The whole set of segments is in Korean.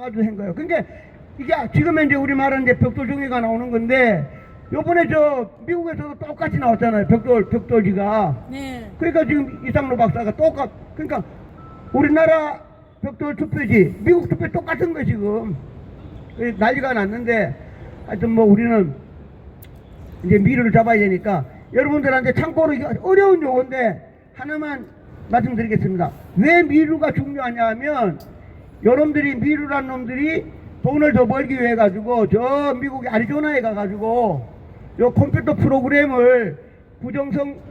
와가지고 한 거예요. 그러니까 이게 지금 이제 우리 말은 이제 벽돌 종이가 나오는 건데 요번에 저 미국에서도 똑같이 나왔잖아요. 벽돌지가. 네. 그러니까 지금 이상로 박사가 그러니까 우리나라 벽돌 투표지 미국 투표 똑같은 거 지금 난리가 났는데 하여튼 뭐 우리는 이제 미루를 잡아야 되니까 여러분들한테 참고로 이거 어려운 용어인데 하나만 말씀드리겠습니다. 왜 미루가 중요하냐 하면 여러분들이 미루란 놈들이 돈을 더 벌기 위해 가지고 저 미국의 애리조나에 가가지고 요 컴퓨터 프로그램을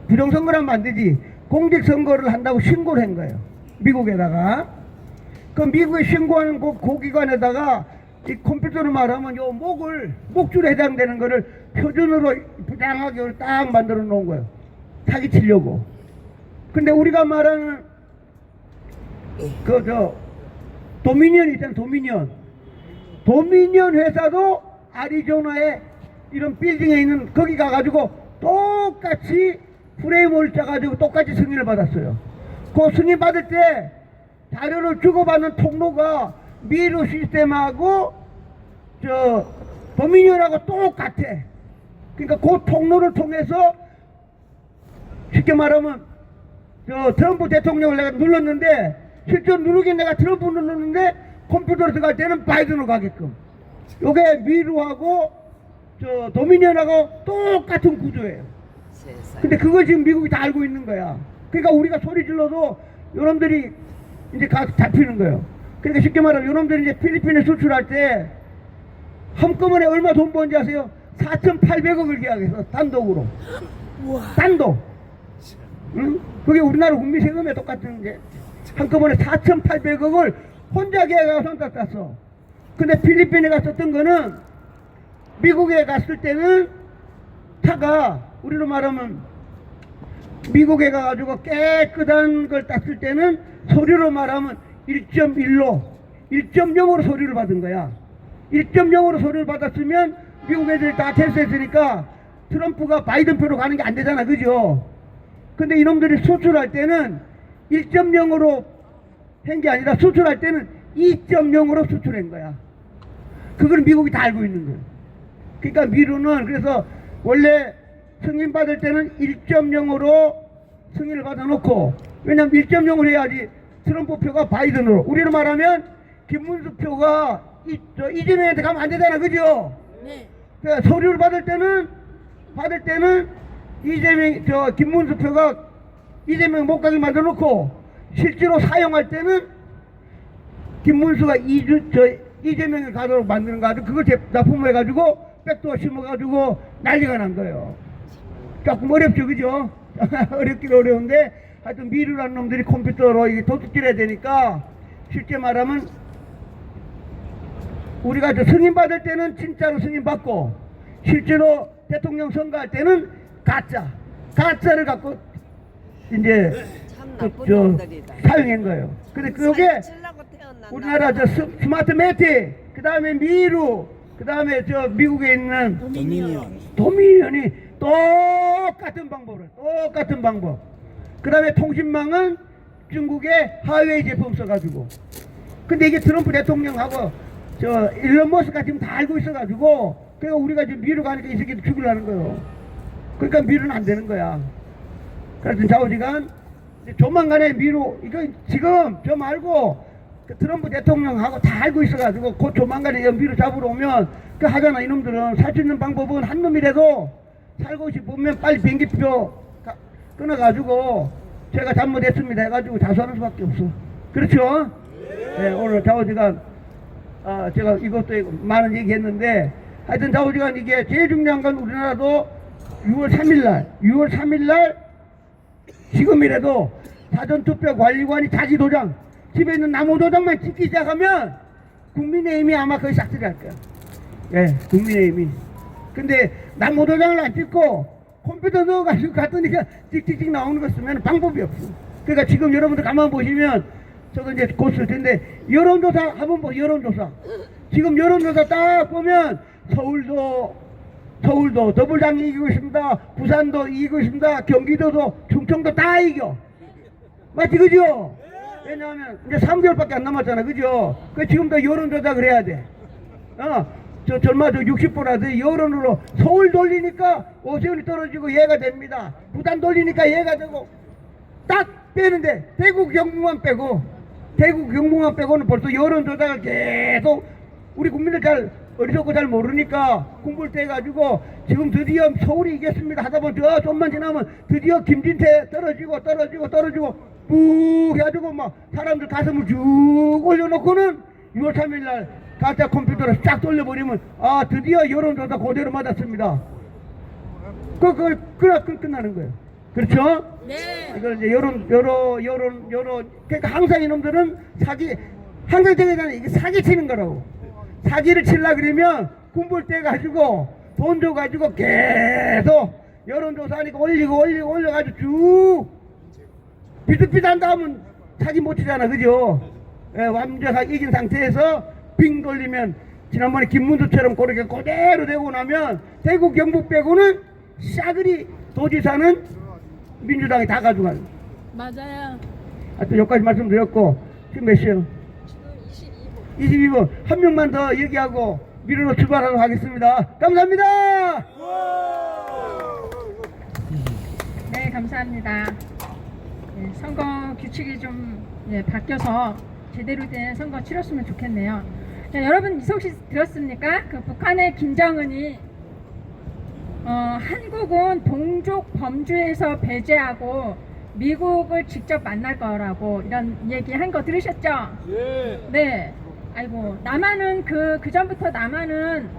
부정선거란 만들지 공직선거를 한다고 신고를 한 거예요. 미국에다가. 그 미국에 신고하는 그 기관에다가 이 컴퓨터로 말하면 요 목줄에 해당되는 거를 표준으로 부장하게 딱 만들어 놓은 거예요. 사기치려고. 근데 우리가 말하는 도미니언 있잖아요. 도미니언 회사도 애리조나에 이런 빌딩에 있는 거기 가가지고 똑같이 프레임을 짜가지고 똑같이 승인을 받았어요. 그 승인 받을 때 자료를 주고받는 통로가 미루 시스템하고 저 도미니언하고 똑같아. 그러니까 그 통로를 통해서 쉽게 말하면 저 트럼프 대통령을 내가 눌렀는데 실제로 누르긴 내가 트럼프 눌렀는데 컴퓨터로 들어갈 때는 바이든으로 가게끔. 요게 미루하고 저 도미니언하고 똑같은 구조예요. 근데 그걸 지금 미국이 다 알고 있는 거야. 그러니까 우리가 소리 질러도 여러분들이 이제 잡히는 거예요. 그러니까 쉽게 말하면 여러분들이 이제 필리핀에 수출할 때 한꺼번에 얼마 돈 버는지 아세요? 4,800억을 계약해서 단독으로. 단독. 응? 그게 우리나라 국민 세금에 똑같은 게 한꺼번에 4,800억을 혼자 계약하고 손다 땄어. 근데 필리핀에 갔었던 거는 미국에 갔을 때는 차가 우리로 말하면 미국에 가가지고 깨끗한 걸 땄을 때는 서류로 말하면 1.1로 1.0으로 서류를 받은 거야. 1.0으로 서류를 받았으면 미국 애들이 다 테스트했으니까 트럼프가 바이든 표로 가는 게 안 되잖아. 그죠? 근데 이놈들이 수출할 때는 1.0으로 한 게 아니라 수출할 때는 2.0으로 수출한 거야. 그걸 미국이 다 알고 있는 거예요. 그러니까 미루는 그래서 원래 승인 받을 때는 1.0으로 승인을 받아놓고 왜냐면 1.0으로 해야지 트럼프 표가 바이든으로 우리로 말하면 김문수 표가 이재명한테 가면 안 되잖아. 그죠? 네. 그러니까 서류를 받을 때는 김문수 표가 이재명 못 가게 만들어놓고 실제로 사용할 때는 김문수가 이재명을 가도록 만드는 거 가지고 그걸 납품해가지고 백도어 심어가지고 난리가 난 거예요. 조금 어렵죠. 그죠? 어렵긴 어려운데 하여튼 미루라는 놈들이 컴퓨터로 이게 도둑질해야 되니까 쉽게 말하면 우리가 저 승인 받을 때는 진짜로 승인 받고 실제로 대통령 선거할 때는 가짜를 갖고 이제 사용한 거예요. 근데 그게 우리나라 저 스마트 매틱, 그 다음에 미루, 그 다음에 저 미국에 있는 도미니언이 똑같은 방법. 그 다음에 통신망은 중국의 하웨이 제품 써가지고. 근데 이게 트럼프 대통령하고 저 일론 머스크가 지금 다 알고 있어가지고 그러니까 우리가 지금 미루 가니까 이 새끼도 죽이려는 거예요. 그러니까 미루는 안 되는 거야. 그래서 좌우지간 조만간에 미루 이거 지금 저 말고 그 트럼프 대통령하고 다 알고 있어가지고 곧 조만간에 미루 잡으러 오면 그 하잖아. 이놈들은 살 수 있는 방법은 한 놈이라도 살고 싶으면 빨리 비행기표 끊어가지고 제가 잘못했습니다 해가지고 자수하는 수밖에 없어. 그렇죠? 네, 오늘 좌우지간 제가 이것도 많은 얘기했는데 하여튼 좌우지간 이게 제일 중요한 건 우리나라도 6월 3일날 지금이라도 사전투표관리관이 자기 도장 집에 있는 나무 도장만 찍기 시작하면 국민의힘이 아마 거의 싹쓸이할 거야. 예, 국민의힘이. 근데 나무 도장을 안 찍고 컴퓨터 넣어가지고 갔더니까 찍찍찍 나오는 거 쓰면 방법이 없어. 그러니까 지금 여러분들 가만 보시면 저도 이제 곧 쓸 텐데 여론조사 한번 보. 여론조사 지금 여론조사 딱 보면 서울도 더불당이 이기고 있습니다. 부산도 이기고 있습니다. 경기도도 충청도 다 이겨. 맞지? 그죠? 예, 왜냐하면 이제 3개월밖에 안 남았잖아, 그죠? 그 지금도 여론조작을 해야 돼. 저 젊어도 60%라도 여론으로 서울 돌리니까 오세훈이 떨어지고 얘가 됩니다. 부산 돌리니까 얘가 되고 딱 빼는데 대구 경북만 빼고는 벌써 여론조작을 계속 우리 국민들 잘 어리석고 잘 모르니까 공부를 떼가지고 지금 드디어 서울이 이겼습니다 하다 보면 좀만 지나면 드디어 김진태 떨어지고 뿡 해가지고 막 사람들 가슴을 쭉 올려놓고는 6월 3일날 가짜 컴퓨터를 쫙 돌려버리면 아 드디어 여론조사 그대로 맞았습니다. 그걸 끝나는 거예요. 그렇죠? 네. 이걸 이제 여론 그러니까 항상 이놈들은 항상 저기잖아요. 이게 사기 치는 거라고. 사기를 치려 그러면 군불 떼가지고 돈 줘가지고 계속 여론조사하니까 올려가지고 쭉 비슷비슷한 다음은 사기 못 치잖아, 그죠? 예, 완전하게 이긴 상태에서 빙 돌리면 지난번에 김문수처럼 그렇게 그대로 되고 나면 대구 경북 빼고는 싸그리 도지사는 민주당이 다 가져가요. 맞아요. 하여튼 여기까지 말씀드렸고 지금 몇 시요? 지금 22분. 한 명만 더 얘기하고 미루로 출발하도록 하겠습니다. 감사합니다. 네, 감사합니다. 네, 선거 규칙이 좀 바뀌어서 제대로 된 선거 치렀으면 좋겠네요. 자, 여러분 이 소식 들었습니까? 그 북한의 김정은이 한국은 동족 범주에서 배제하고 미국을 직접 만날 거라고 이런 얘기 한 거 들으셨죠? 예. 네. 아이고, 남한은 그 전부터 남한은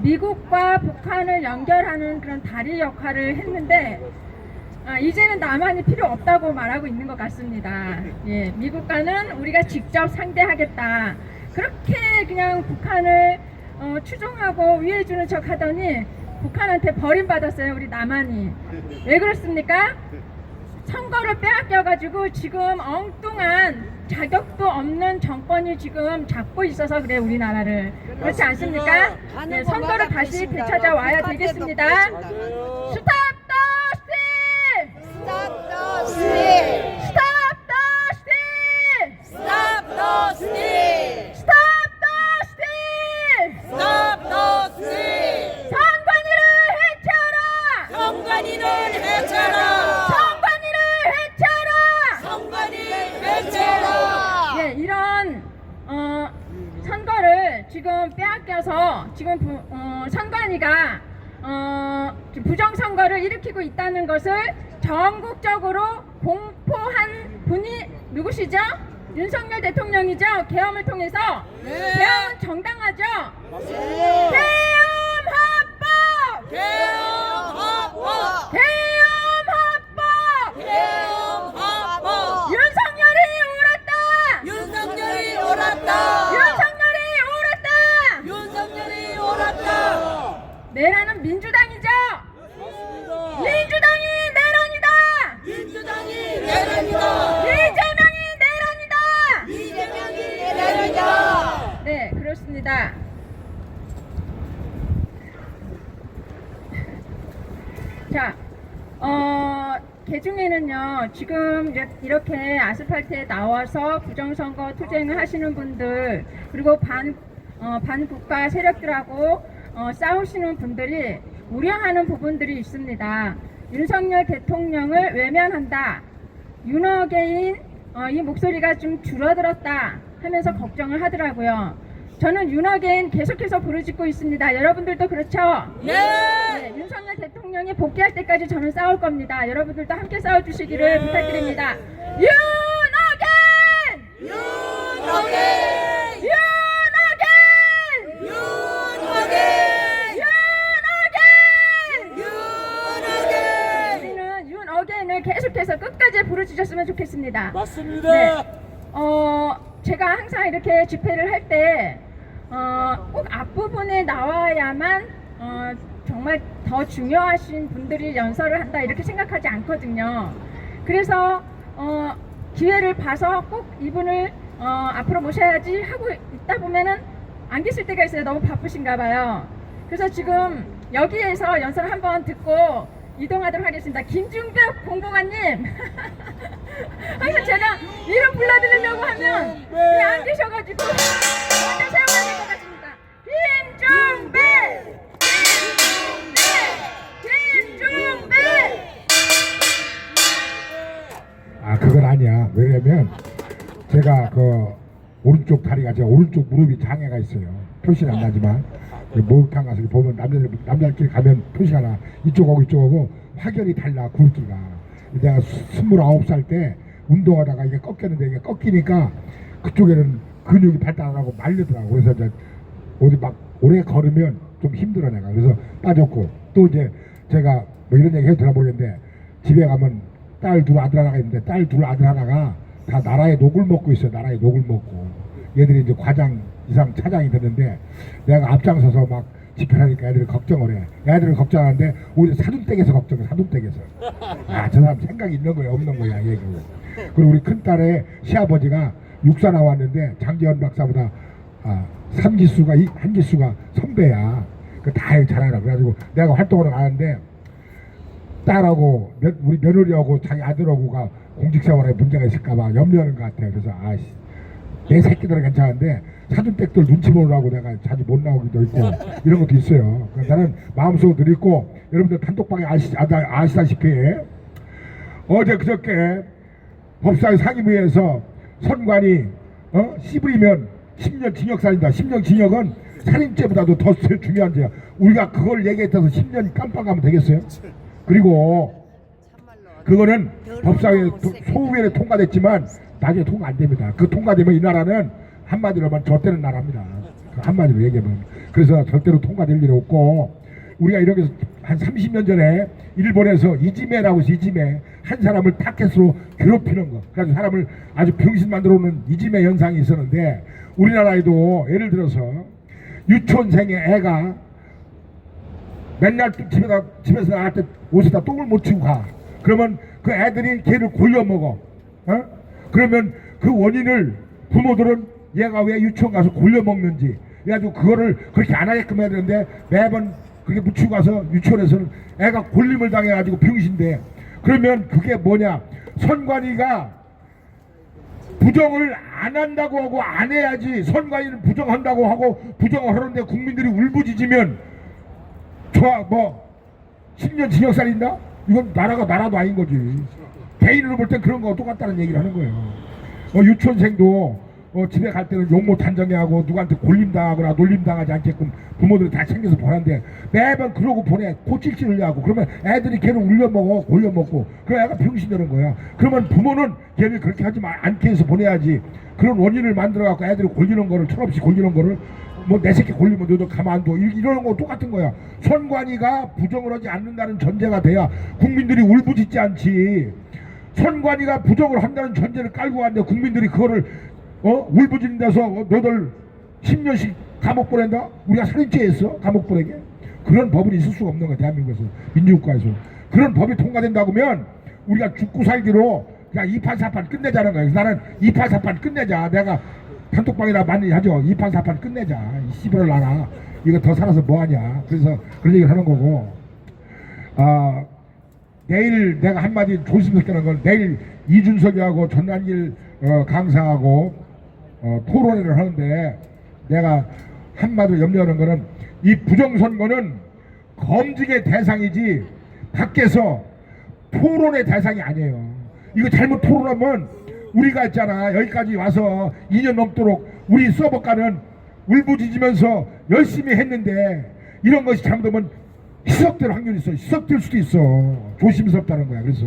미국과 북한을 연결하는 그런 다리 역할을 했는데 이제는 남한이 필요 없다고 말하고 있는 것 같습니다. 예, 미국과는 우리가 직접 상대하겠다. 그렇게 그냥 북한을 추종하고 위해주는 척 하더니 북한한테 버림받았어요, 우리 남한이. 왜 그렇습니까? 선거를 빼앗겨가지고 지금 엉뚱한 자격도 없는 정권이 지금 잡고 있어서 그래, 우리나라를. 그렇지 않습니까? 네, 선거를 다시 되찾아와야 되겠습니다. 스탑 더 스틸! Stop the steal! 스탑 더 스틸! Stop the steal! 스탑 더 스틸! Stop the steal! 선관위를 해체하라! 선관위를 해체하라! 선관위를 해체하라! 선관위를 해체하라! 예, 이런 선거를 지금 빼앗겨서 지금 선관위가 지금 부정선거를 일으키고 있다는 것을 전국적으로 공포한 분이 누구시죠? 윤석열 대통령이죠. 계엄을 통해서. 네. 계엄은 정당하죠. 맞습니다. 계엄합법! 계엄합법! 계엄합법! 계엄합법! 윤석열이 옳았다! 윤석열이 옳았다! 윤석열이 옳았다! 윤석열이 옳았다! 내라는 민주당이죠. 맞습니다. 민주당이 내란이다. 민주당이 내란이다! 이재명이 내란이다. 이재명이 내란이다! 네, 그렇습니다. 자, 개중에는요, 지금 이렇게 아스팔트에 나와서 부정선거 투쟁을 하시는 분들, 그리고 반국가 세력들하고 싸우시는 분들이 우려하는 부분들이 있습니다. 윤석열 대통령을 외면한다. 윤어게인 이 목소리가 좀 줄어들었다 하면서 걱정을 하더라고요. 저는 윤어게인 계속해서 부르짖고 있습니다. 여러분들도 그렇죠? 네, 윤석열 대통령이 복귀할 때까지 저는 싸울 겁니다. 여러분들도 함께 싸워주시기를 부탁드립니다. 윤어게인! 윤어게인! 윤어게인! 윤어게인! 윤어게인! 윤어게인! 우리는 윤어게인을 계속해서 끝까지 부르짖었으면 좋겠습니다. 맞습니다. 네. 제가 항상 이렇게 집회를 할 때, 꼭 앞부분에 나와야만, 정말 더 중요하신 분들이 연설을 한다, 이렇게 생각하지 않거든요. 그래서, 기회를 봐서 꼭 이분을, 앞으로 모셔야지 하고 있다 보면은 안 계실 때가 있어요. 너무 바쁘신가 봐요. 그래서 지금 여기에서 연설 한번 듣고, 이동하도록 하겠습니다. 김중벽 공보관님. 항상 제가 이름 불러드리려고 하면 안 계셔가지고 먼저 세워야 될 것 같습니다. 김중배! 김중배! 아, 그건 아니야. 왜냐면 제가 그 오른쪽 다리가 제가 오른쪽 무릎이 장애가 있어요. 표시는 안 나지만 그 목욕탕 가서 보면 남자들끼리 가면 표시가 나. 이쪽하고 이쪽하고 확연히 달라, 굵기가. 내가 29살 때 운동하다가 이게 꺾였는데 이게 꺾이니까 그쪽에는 근육이 발달 안 하고 말리더라고. 그래서 이제 어디 막 오래 걸으면 좀 힘들어 내가. 그래서 빠졌고, 또 이제 제가 뭐 이런 얘기 해도 되나 모르겠는데 집에 가면 딸 둘 아들 하나가 있는데 딸 둘 아들 하나가 다 나라의 녹을 먹고 있어요. 나라의 녹을 먹고 얘들이 이제 과장 이상 차장이 됐는데 내가 앞장서서 막 집회하니까 애들이 걱정을 해. 애들은 걱정하는데 오히려 사돈댁에서 걱정해. 사돈댁에서. 아, 저 사람 생각이 있는 거야 없는 거야 얘기고. 그리고 우리 큰딸의 시아버지가 육사 나왔는데 장기현 박사보다 삼기수가 한기수가 선배야. 그 다 잘 알아. 그래가지고 내가 활동을 하는데 딸하고 우리 며느리하고 자기 아들하고가 공직생활에 문제가 있을까봐 염려하는 것 같아. 그래서 아이씨, 내 새끼들은 괜찮은데 사돈댁들 눈치 보느라고 내가 자주 못 나오기도 있고 이런 것도 있어요. 그러니까 나는 마음속으로 늘 있고, 여러분들 단톡방에 아시다시피 어제 그저께 법사위 상임위에서 선관위 씨부리면 10년 징역살인다. 10년 징역은 살인죄보다도 더 중요한 죄야. 우리가 그걸 얘기했다고 10년 깜빡하면 되겠어요? 그리고 그거는 법사위 소위원회 통과됐지만 나중에 통과 안 됩니다. 그 통과되면 이 나라는 한마디로 하면 젖대는 나라입니다. 한마디로 얘기하면. 그래서 절대로 통과될 일이 없고, 우리가 이렇게 한 30년 전에 일본에서 이지메라고 해서 이지메, 한 사람을 타켓으로 괴롭히는 거, 그래서 사람을 아주 병신 만들어 놓는 이지메 현상이 있었는데, 우리나라에도 예를 들어서 유치원생의 애가 맨날 집에서 나갈 때 옷에다 똥을 못 치고 가. 그러면 그 애들이 걔를 골려 먹어. 그러면 그 원인을 부모들은 얘가 왜 유치원 가서 골려 먹는지, 그래가지고 그거를 그렇게 안 하게끔 해야 되는데 매번 그렇게 묻히고 가서 유치원에서는 애가 골림을 당해가지고 병신돼. 그러면 그게 뭐냐? 선관위가 부정을 안 한다고 하고 안 해야지. 선관위는 부정한다고 하고 부정을 하는데 국민들이 울부짖으면 뭐 10년 징역살인다? 이건 나라가 나라도 아닌 거지. 개인으로 볼 땐 그런 거 똑같다는 얘기를 하는 거예요. 유치원생도 집에 갈 때는 욕 못 한정해하고 누구한테 골림당하거나 놀림당하지 않게끔 부모들이 다 챙겨서 보낸데 매번 그러고 보내. 코찔찔을 하고 그러면 애들이 걔를 울려먹어, 골려먹고, 그럼 애가 병신 되는 거야. 그러면 부모는 걔를 그렇게 하지 않게 해서 보내야지. 그런 원인을 만들어갖고 애들이 골리는 거를, 철없이 골리는 거를 뭐 내 새끼 골리면 너도 가만 안 둬, 이러는 거 똑같은 거야. 선관위가 부정을 하지 않는다는 전제가 돼야 국민들이 울부짖지 않지. 선관위가 부정을 한다는 전제를 깔고 왔는데 국민들이 그거를 울부짖는 데서 너들 10년씩 감옥 보낸다? 우리가 살인죄했어? 감옥 보내게? 그런 법은 있을 수가 없는 거야. 대한민국에서, 민주국가에서. 그런 법이 통과된다고 하면 우리가 죽고 살기로 그냥 2판 4판 끝내자는 거야. 그래서 나는 2판 4판 끝내자. 내가 단톡방이나 많이 하죠. 2판 4판 끝내자. 이 씨발을 나라. 이거 더 살아서 뭐하냐. 그래서 그런 얘기를 하는 거고. 내일 내가 한마디 조심스럽게 하는 건, 내일 이준석이하고 전환길 강사하고 토론회를 하는데 내가 한마디로 염려하는 거는, 이 부정선거는 검증의 대상이지 밖에서 토론의 대상이 아니에요. 이거 잘못 토론하면 우리가 있잖아, 여기까지 와서 2년 넘도록 우리 서버가는 울부짖으면서 열심히 했는데 이런 것이 잘못하면 희석될 확률이 있어. 희석될 수도 있어. 조심스럽다는 거야. 그래서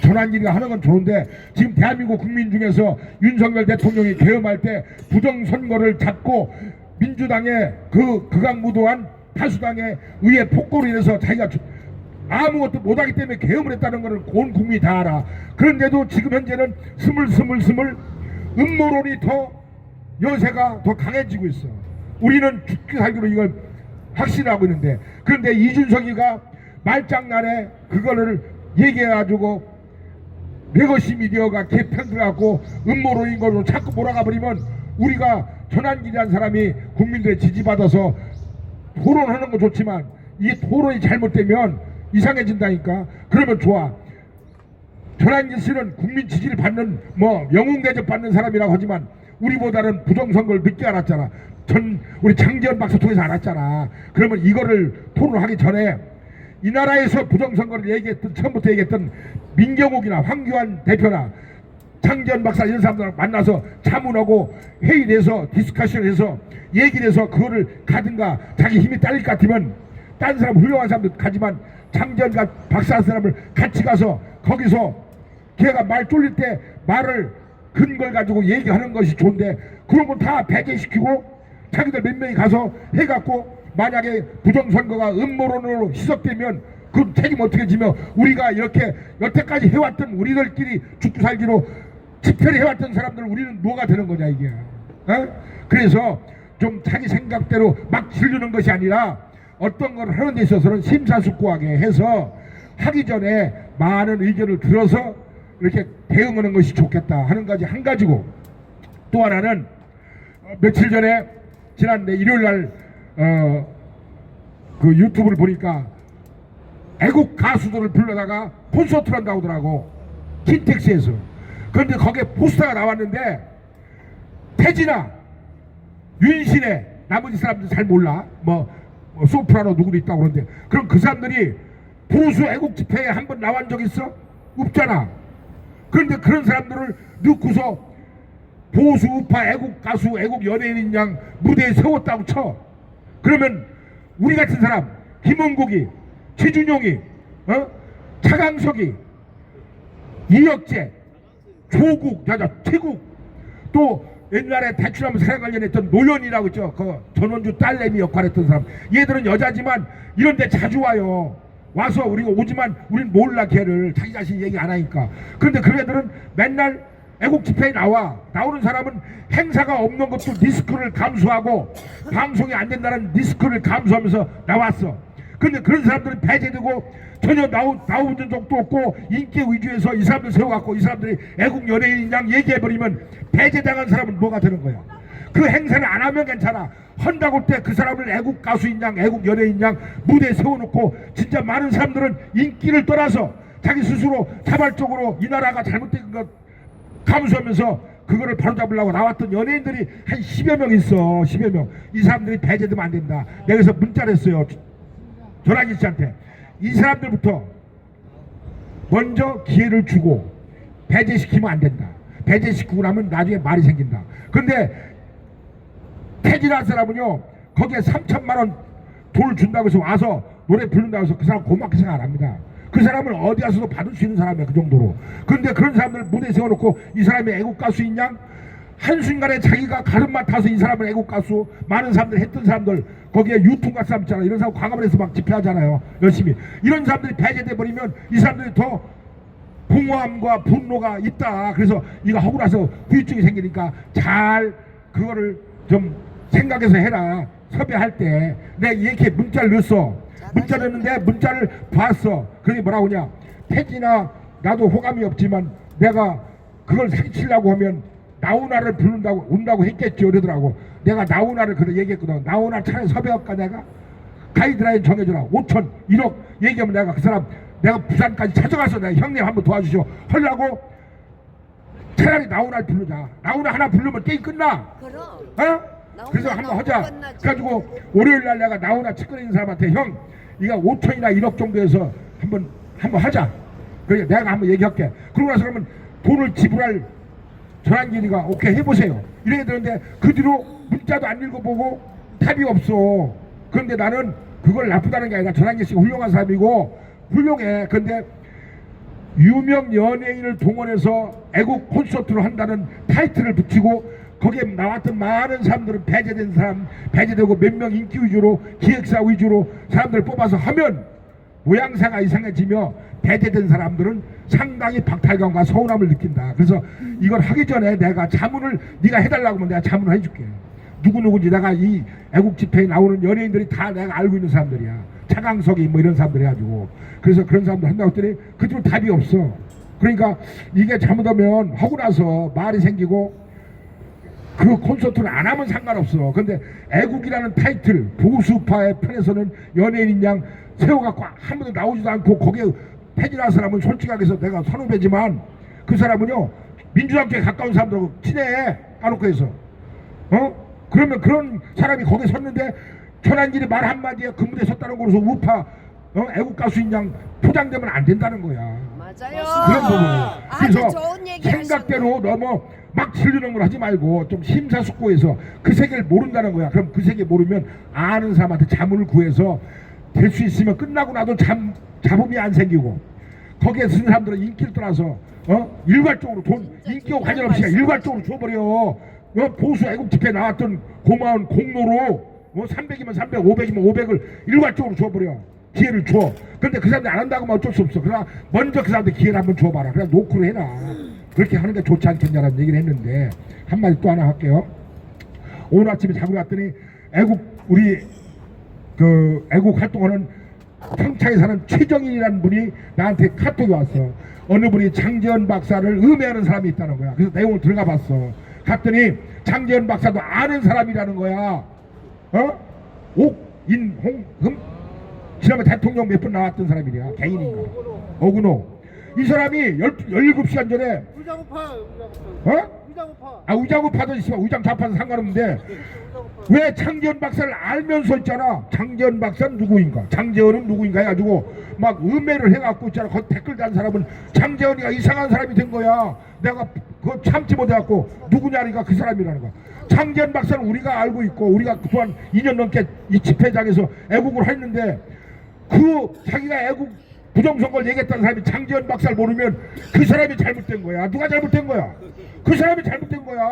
전환길이가 하는 건 좋은데, 지금 대한민국 국민 중에서 윤석열 대통령이 계엄할 때 부정선거를 잡고 민주당의 극악무도한 다수당의 의회 폭거로 인해서 자기가 아무것도 못하기 때문에 계엄을 했다는 것을 온 국민이 다 알아. 그런데도 지금 현재는 스물스물 음모론이 더 요새가 더 강해지고 있어. 우리는 죽기 살기로 이걸 확신하고 있는데, 그런데 이준석이가 말장난에 그거를 얘기해가지고 레거시 미디어가 개편 들어갖고 음모론인 걸로 자꾸 몰아가 버리면, 우리가 전환길이라는 사람이 국민들의 지지받아서 토론하는 건 좋지만 이 토론이 잘못되면 이상해진다니까. 그러면 좋아. 전환기 씨는 국민 지지를 받는 뭐 영웅 대접 받는 사람이라고 하지만 우리보다는 부정선거를 늦게 알았잖아. 우리 장재현 박사 통해서 알았잖아. 그러면 이거를 토론하기 전에 이 나라에서 부정선거를 얘기했던 처음부터 얘기했던 민경욱이나 황교안 대표나 장재현 박사 이런 사람들 만나서 자문하고 회의해서 디스커션해서 얘기를 해서 그거를 가든가 자기 힘이 딸릴 것 같으면 딴 사람 훌륭한 사람들 가지만 장재현 박사 사람을 같이 가서 거기서 걔가 말 쫄릴 때 말을 근거를 가지고 얘기하는 것이 좋은데 그런 거 다 배제시키고 자기들 몇 명이 가서 해갖고 만약에 부정선거가 음모론으로 희석되면 그 책임 어떻게 지며 우리가 이렇게 여태까지 해왔던 우리들끼리 죽고 살기로 집회를 해왔던 사람들 우리는 뭐가 되는 거냐 이게. 어? 그래서 좀 자기 생각대로 막 지르는 것이 아니라 어떤 걸 하는 데 있어서는 심사숙고하게 해서 하기 전에 많은 의견을 들어서 이렇게 대응하는 것이 좋겠다 하는 가지 한 가지고, 또 하나는 며칠 전에 지난해 일요일날 그 유튜브를 보니까 애국 가수들을 불러다가 콘서트를 한다고 하더라고, 킨텍스에서. 그런데 거기에 포스터가 나왔는데 태진아, 윤신혜, 나머지 사람들 잘 몰라, 뭐 소프라노 누구도 있다고 그러는데, 그럼 그 사람들이 보수 애국 집회에 한번 나온 적 있어? 없잖아. 그런데 그런 사람들을 넣고서 보수 우파 애국 가수 애국 연예인인 양 무대에 세웠다고 쳐. 그러면 우리 같은 사람 김은국이, 최준용이, 차강석이, 이혁재, 조국, 태국, 또 옛날에 대출하면 사랑 관련했던 노현이라고 있죠. 그 전원주 딸내미 역할했던 사람. 얘들은 여자지만 이런 데 자주 와요. 와서 우리가 오지만 우린 몰라, 걔를. 자기 자신 얘기 안 하니까. 그런데 그 애들은 맨날 애국 집회에 나오는 사람은 행사가 없는 것도 리스크를 감수하고 방송이 안 된다는 리스크를 감수하면서 나왔어. 근데 그런 사람들은 배제되고 전혀 나오는 적도 없고 인기 위주에서 이 사람들 세워갖고 이 사람들이 애국 연예인 양 얘기해버리면 배제당한 사람은 뭐가 되는 거야. 그 행사를 안 하면 괜찮아. 한다고 할 때 그 사람을 애국 가수인 양 애국 연예인 양 무대에 세워놓고 진짜 많은 사람들은 인기를 떠나서 자기 스스로 자발적으로 이 나라가 잘못된 것 감수하면서 그거를 바로잡으려고 나왔던 연예인들이 한 10여 명 있어. 10여 명. 이 사람들이 배제되면 안 된다. 내가 그래서 문자를 했어요, 전환기 씨한테. 이 사람들부터 먼저 기회를 주고 배제시키면 안 된다. 배제시키고 나면 나중에 말이 생긴다. 근데 태진한 사람은요, 거기에 3천만 원 돈을 준다고 해서 와서 노래 부른다고 해서 그 사람 고맙게 생각 안 합니다. 그 사람은 어디 가서도 받을 수 있는 사람이야, 그 정도로. 그런데 그런 사람들 무대에 세워놓고 이 사람이 애국 가수인 양 한순간에 자기가 가름만 타서 이 사람은 애국 가수, 많은 사람들 했던 사람들, 거기에 유통 같은 사람 있잖아요. 이런 사람 광화문에서 막 집회하잖아요, 열심히. 이런 사람들이 배제돼 버리면 이 사람들이 더 공허함과 분노가 있다. 그래서 이거 하고 나서 후유증이 생기니까 잘 그거를 좀 생각해서 해라. 섭외할 때 내가 이렇게 문자를 넣었어. 문자를 넣었는데 문자를 봤어. 그러니 뭐라고 하냐, 태진아, 나도 호감이 없지만 내가 그걸 사기치려고 하면 나훈아를 부른다고 온다고 했겠죠, 이러더라고. 내가 나훈아를 그래 얘기했거든. 나훈아 차라리 섭외할까. 내가 가이드라인 정해줘라. 5천 1억 얘기하면 내가 그 사람 내가 부산까지 찾아가서 내가 형님 한번 도와주시오 하려고. 차라리 나훈아를 부르자. 나훈아 하나 부르면 게임 끝나. 그럼. 그래서 한번 하자. 그래가지고 월요일날 내가 나훈아 측근에 있는 사람한테 형, 이가 5천이나 1억 정도에서 한번 하자. 그래 내가 한번 얘기할게. 그러고 나서 그러면 돈을 지불할 전환기니까 오케이 해보세요 이래야 되는데, 그 뒤로 문자도 안 읽어보고 답이 없어. 그런데 나는 그걸 나쁘다는 게 아니라 전환기 씨가 훌륭한 사람이고 훌륭해. 근데 유명 연예인을 동원해서 애국 콘서트를 한다는 타이틀을 붙이고 거기에 나왔던 많은 사람들은 배제된 사람, 배제되고 몇 명 인기 위주로 기획사 위주로 사람들을 뽑아서 하면 모양새가 이상해지며 배제된 사람들은 상당히 박탈감과 서운함을 느낀다. 그래서 이걸 하기 전에 내가 자문을 네가 해달라고 하면 내가 자문을 해줄게. 누구누구인지 내가 이 애국 집회에 나오는 연예인들이 다 내가 알고 있는 사람들이야. 차강석이 뭐 이런 사람들 해가지고. 그래서 그런 사람들 한다고 했더니 그 뒤로 답이 없어. 그러니까 이게 잘못하면 하고 나서 말이 생기고 그 콘서트를 안 하면 상관없어. 근데 애국이라는 타이틀 보수파의 편에서는 연예인인 양 세워갖고 한 번도 나오지도 않고 거기에 팬이라는 사람은 솔직하게 해서 내가 선후배지만 그 사람은요 민주당께 가까운 사람들하고 친해 안옥구에서 그러면 그런 사람이 거기에 섰는데 천안길이 말 한마디에 그 무대에 섰다는 거로서 우파 애국 가수인 양 포장되면 안 된다는 거야. 맞아요. 그런 부분이에요. 아주 그래서 좋은 얘기 생각대로 너무 막 질르는 걸 하지 말고 좀 심사숙고해서 그 세계를 모른다는 거야. 그럼 그 세계 모르면 아는 사람한테 자문을 구해서 될 수 있으면 끝나고 나도 잡음이 안 생기고 거기에 쓴 사람들은 인기를 떠나서 일괄적으로 돈 인기와 관련없이 일괄적으로 줘버려. 보수 애국 집회 나왔던 고마운 공로로 300이면 300, 500이면 500을 일괄적으로 줘버려. 기회를 줘. 근데 그 사람들이 안 한다고 하면 어쩔 수 없어. 그러나 먼저 그 사람들 기회를 한번 줘봐라. 그냥 노크를 해라. 그렇게 하는 게 좋지 않겠냐라는 얘기를 했는데 한마디 또 하나 할게요. 오늘 아침에 자고 왔더니 우리 그 애국 활동하는 평창에 사는 최정인이라는 분이 나한테 카톡이 왔어. 어느 분이 장재현 박사를 음해하는 사람이 있다는 거야. 그래서 내용을 들어가 봤어. 갔더니 장재현 박사도 아는 사람이라는 거야. 옥인홍금 지난번 대통령 몇 번 나왔던 사람이야. 개인인가. 오근호. 이 사람이 17시간 전에 우장우파도 있으면 우장 좌파도 상관없는데 왜 장재현 박사를 알면서 있잖아. 장재현 박사는 누구인가, 장재현은 누구인가 해가지고 막 음해를 해갖고 있잖아. 거기 댓글 단 사람은 장재현이가 이상한 사람이 된 거야. 내가 그거 참지 못해갖고 누구냐니까 그 사람이라는 거야. 장재현 박사는 우리가 알고 있고 우리가 그동안 2년 넘게 이 집회장에서 애국을 했는데 그 자기가 애국 부정선거를 얘기했다는 사람이 장재현 박사를 모르면 그 사람이 잘못된 거야. 누가 잘못된 거야? 그 사람이 잘못된 거야.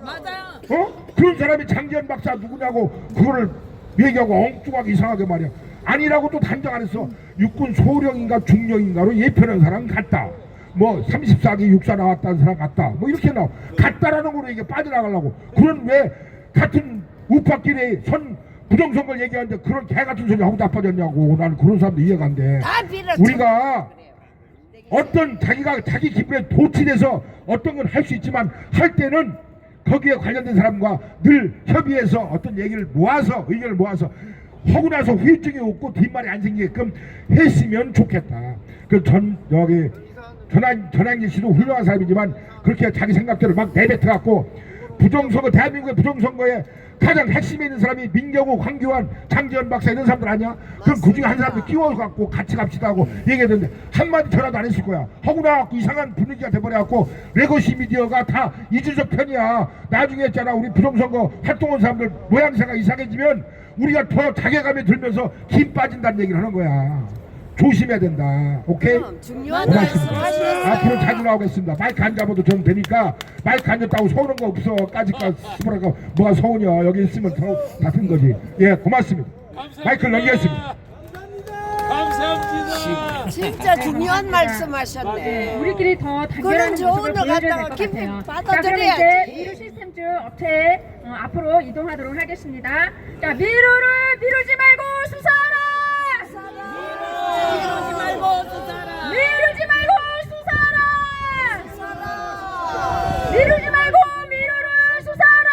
맞아요. 그런 사람이 장재현 박사 누구냐고 그거를 얘기하고 엉뚱하게 이상하게 말이야. 아니라고 또 단정 안 했어. 육군 소령인가 중령인가로 예편한 사람 같다. 뭐 34기 육사 나왔다는 사람 같다. 뭐 이렇게 나와. 같다라는 거로 이게 빠져나가려고. 그런 왜 같은 우파끼리 부정선거를 얘기하는데 그런 개같은 소리 하고 나빠졌냐고. 나는 그런 사람도 이해가 안 돼. 우리가 어떤 자기 기분에 도취돼서 어떤 건 할 수 있지만 할 때는 거기에 관련된 사람과 늘 협의해서 어떤 얘기를 모아서 의견을 모아서 하고 나서 후유증이 없고 뒷말이 안 생기게끔 했으면 좋겠다. 그 여기 전환길 씨도 훌륭한 사람이지만 그렇게 자기 생각대로 막 내뱉어갖고 부정선거 대한민국의 부정선거에 가장 핵심에 있는 사람이 민경욱, 황교안, 장재현 박사 이런 사람들 아니야? 그럼 그 중에 한 사람도 끼워갖고 같이 갑시다 하고 얘기했는데 한마디 전화도 안 했을 거야. 하고 나갖고 이상한 분위기가 돼버려갖고 레거시 미디어가 다 이준석 편이야. 나중에 했잖아. 우리 부정선거 활동한 사람들 모양새가 이상해지면 우리가 더 자괴감에 들면서 힘 빠진다는 얘기를 하는 거야. 조심해야 된다. 오케이? 중요한 고맙습니다. 말씀하셨어요. 앞으로 자주 나오겠습니다. 마이크 안 잡아도 전 되니까 마이크 안 잡다고 서운한 거 없어. 까짓까 스프라가 뭐가 서운이야. 여기 있으면 다 든 거지. 예, 고맙습니다. 마이크를 넘기겠습니다. 감사합니다. 진짜 중요한 말씀하셨네. 우리끼리 더 단결하는 그런 모습을 조언을 보여줘야 될 갖다가 것 깊이 같아요. 받아들여야지. 자, 그럼 이제 미루 시스템즈 업체에 앞으로 이동하도록 하겠습니다. 자, 미루를 미루지 말고 수사하라! 미루지 말고 수사라. 미루지 말고 수사하라! 미루지 말고 미루를 수사하라!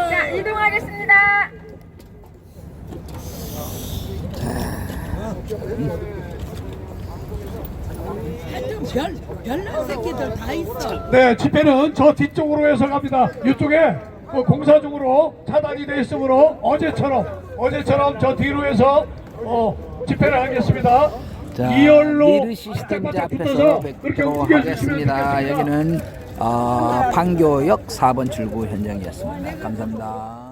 자, 이동하겠습니다. 별난 새끼들 다 있어. 네, 집회는 저 뒤쪽으로 해서 갑니다. 이쪽에 공사적으로 차단이 되어 있으므로 어제처럼 저 뒤로 해서 집회를 하겠습니다. 자, 이열로 미르 시스템즈 앞에서 뵙도록 하겠습니다. 여기는 판교역 4번 출구 현장이었습니다. 감사합니다.